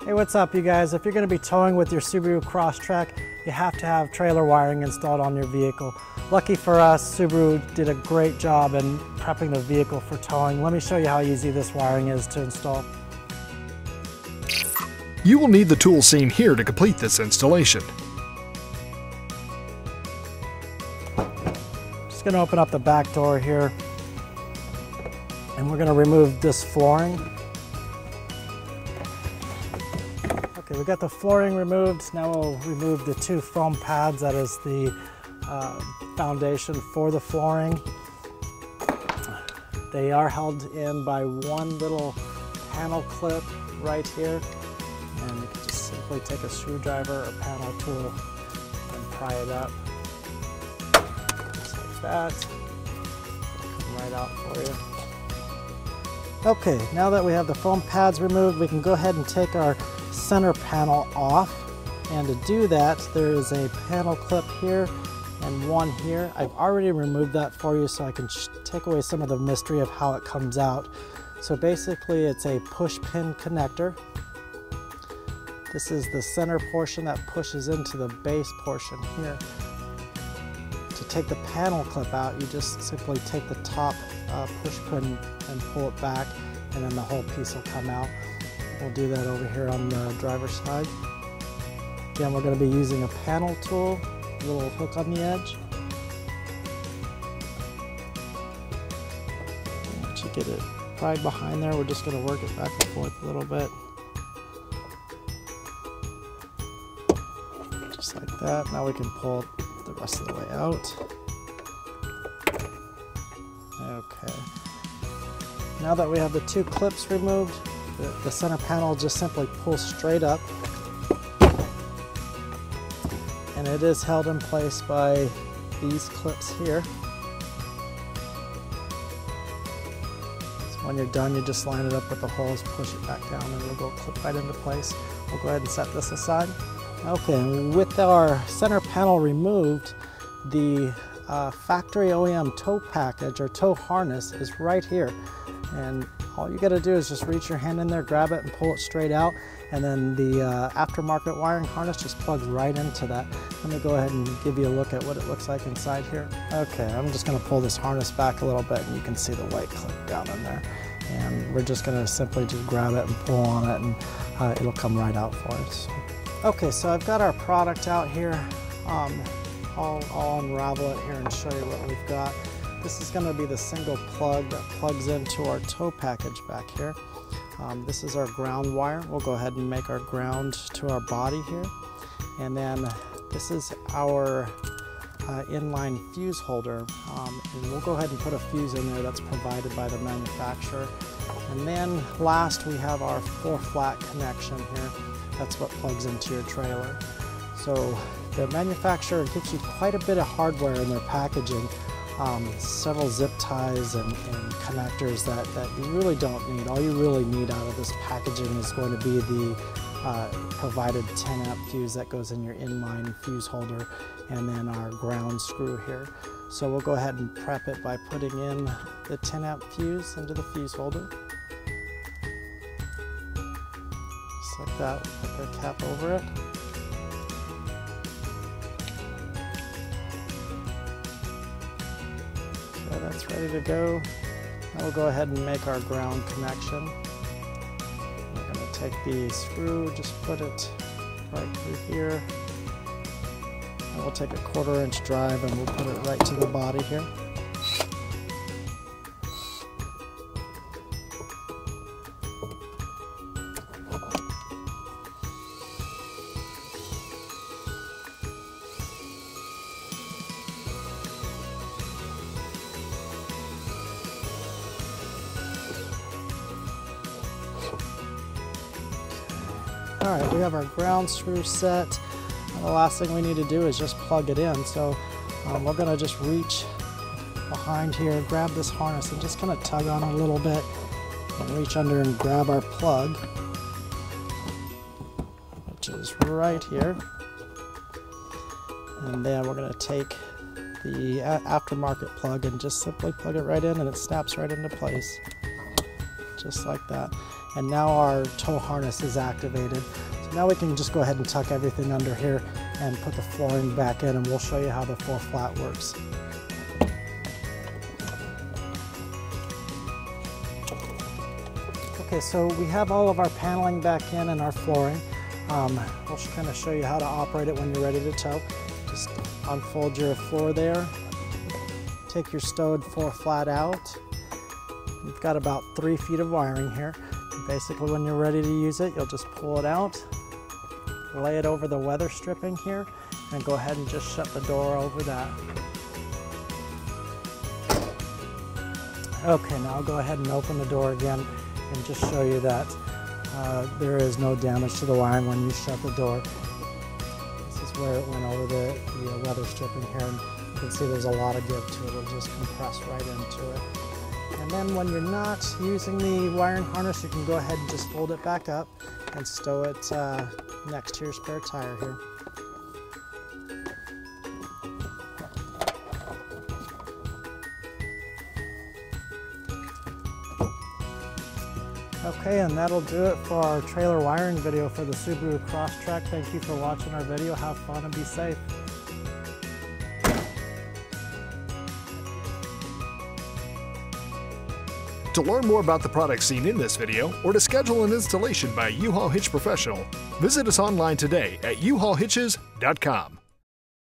Hey, what's up you guys? If you're going to be towing with your Subaru Crosstrek, you have to have trailer wiring installed on your vehicle. Lucky for us, Subaru did a great job in prepping the vehicle for towing. Let me show you how easy this wiring is to install. You will need the tools seen here to complete this installation. Just going to open up the back door here, and we're going to remove this flooring. Okay, we got the flooring removed. Now we'll remove the two foam pads. That is the foundation for the flooring. They are held in by one little panel clip right here. And you can just simply take a screwdriver or panel tool and pry it up. Just like that. It'll come right out for you. Okay, now that we have the foam pads removed, we can go ahead and take our center panel off. And to do that, there is a panel clip here and one here. I've already removed that for you so I can take away some of the mystery of how it comes out. So basically it's a push pin connector. This is the center portion that pushes into the base portion here. To take the panel clip out, you just simply take the top push pin and pull it back, and then the whole piece will come out. We'll do that over here on the driver's side. Again, we're going to be using a panel tool, a little hook on the edge. Once you get it pried behind there, we're just going to work it back and forth a little bit. Just like that. Now we can pull the rest of the way out. Okay. Now that we have the two clips removed, the center panel just simply pulls straight up. And it is held in place by these clips here. So when you're done, you just line it up with the holes, push it back down, and it'll go clip right into place. We'll go ahead and set this aside. Okay, and with our center panel removed, the factory OEM tow package or tow harness is right here. And all you got to do is just reach your hand in there, grab it, and pull it straight out. And then the aftermarket wiring harness just plugs right into that. Let me go ahead and give you a look at what it looks like inside here. Okay, I'm just going to pull this harness back a little bit, and you can see the white clip down in there. And we're just going to simply just grab it and pull on it, and it'll come right out for us. Okay, so I've got our product out here. I'll unravel it here and show you what we've got. This is going to be the single plug that plugs into our tow package back here. This is our ground wire. We'll go ahead and make our ground to our body here. And then this is our inline fuse holder. And we'll go ahead and put a fuse in there that's provided by the manufacturer. And then last we have our 4-flat connection here. That's what plugs into your trailer. So the manufacturer gives you quite a bit of hardware in their packaging. Several zip ties and connectors that you really don't need. All you really need out of this packaging is going to be the provided 10 amp fuse that goes in your inline fuse holder, and then our ground screw here. So we'll go ahead and prep it by putting in the 10 amp fuse into the fuse holder. Just like that, we'll put the cap over it. That's ready to go. Now we'll go ahead and make our ground connection. We're going to take the screw, just put it right through here. And we'll take a 1/4 inch drive and we'll put it right to the body here. All right, we have our ground screw set. And the last thing we need to do is just plug it in. So we're gonna just reach behind here, grab this harness, and just kind of tug on it a little bit and reach under and grab our plug, which is right here. And then we're gonna take the aftermarket plug and just simply plug it right in, and it snaps right into place, just like that. and now our tow harness is activated. So now we can just go ahead and tuck everything under here and put the flooring back in, and we'll show you how the 4-flat works. Okay, so we have all of our paneling back in and our flooring. We'll kind of show you how to operate it when you're ready to tow. Just unfold your floor there. Take your stowed 4-flat out. You've got about 3 feet of wiring here. Basically, when you're ready to use it, you'll just pull it out, lay it over the weather stripping here, and go ahead and just shut the door over that. Okay, now I'll go ahead and open the door again and just show you that there is no damage to the wiring when you shut the door. This is where it went over the weather stripping here, and you can see there's a lot of give to it. It'll just compress right into it. And then when you're not using the wiring harness, you can go ahead and just fold it back up and stow it next to your spare tire here. Okay, and that'll do it for our trailer wiring video for the Subaru Crosstrek. Thank you for watching our video. Have fun and be safe. To learn more about the products seen in this video, or to schedule an installation by U-Haul Hitch Professional, visit us online today at uhaulhitches.com.